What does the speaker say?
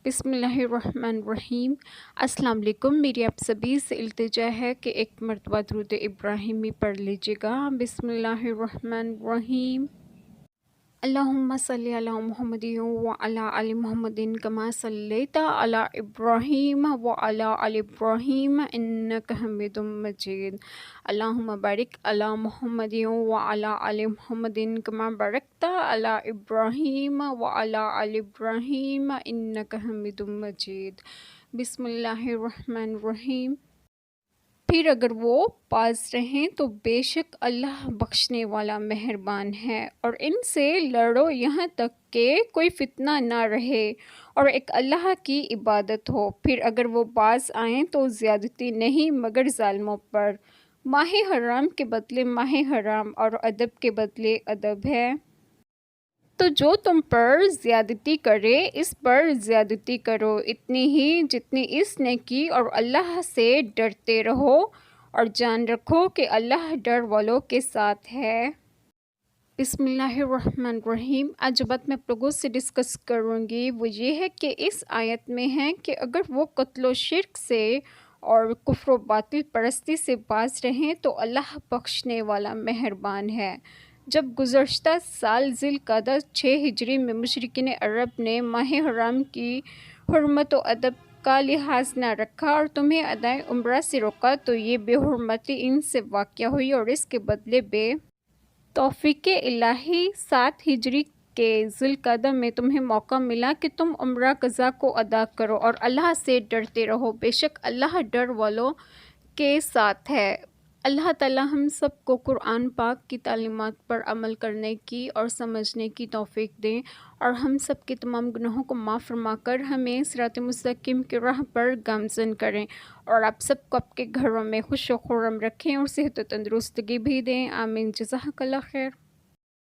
بسم اللہ الرحمن الرحیم۔ السلام علیکم۔ میری آپ سبھی سے التجا ہے کہ ایک مرتبہ درود ابراہیمی پڑھ لیجیے گا۔ بسم اللہ الرحمن الرحیم۔ اللہم صلی علی محمد وعلی آل محمد کما صلیت علی ابراہیم وعلی آل ابراہیم انک حمید مجید۔ اللہم بارک علی محمد وعلی آل محمد کما بارکت علی ابراہیم وعلی آل ابراہیم انک حمید مجید۔ بسم اللہ الرحمن الرحیم۔ پھر اگر وہ باز رہیں تو بے شک اللہ بخشنے والا مہربان ہے، اور ان سے لڑو یہاں تک کہ کوئی فتنہ نہ رہے اور ایک اللہ کی عبادت ہو۔ پھر اگر وہ باز آئیں تو زیادتی نہیں مگر ظالموں پر۔ ماہ حرام کے بدلے ماہ حرام اور ادب کے بدلے ادب ہے۔ تو جو تم پر زیادتی کرے اس پر زیادتی کرو، اتنی ہی جتنی اس نے کی، اور اللہ سے ڈرتے رہو اور جان رکھو کہ اللہ ڈر والوں کے ساتھ ہے۔ بسم اللہ الرحمن الرحیم۔ آج جو بات میں آپ لوگوں سے ڈسکس کروں گی وہ یہ ہے کہ اس آیت میں ہے کہ اگر وہ قتل و شرک سے اور کفر و باطل پرستی سے باز رہیں تو اللہ بخشنے والا مہربان ہے۔ جب گزشتہ سال ذی القعدہ 6 ہجری میں مشرکین عرب نے ماہ حرام کی حرمت و ادب کا لحاظ نہ رکھا اور تمہیں ادائے عمرہ سے روکا تو یہ بے حرمتی ان سے واقع ہوئی، اور اس کے بدلے بے توفیق الہی 7 ہجری کے ذی القعدہ میں تمہیں موقع ملا کہ تم عمرہ قضا کو ادا کرو اور اللہ سے ڈرتے رہو، بے شک اللہ ڈر والوں کے ساتھ ہے۔ اللہ تعالی ہم سب کو قرآن پاک کی تعلیمات پر عمل کرنے کی اور سمجھنے کی توفیق دیں، اور ہم سب کے تمام گناہوں کو معاف فرما کر ہمیں صراط مستقیم کی راہ پر گامزن کریں، اور آپ سب کو آپ کے گھروں میں خوش و خرم رکھیں اور صحت و تندرستگی بھی دیں۔ آمین۔ جزاک اللہ خیر۔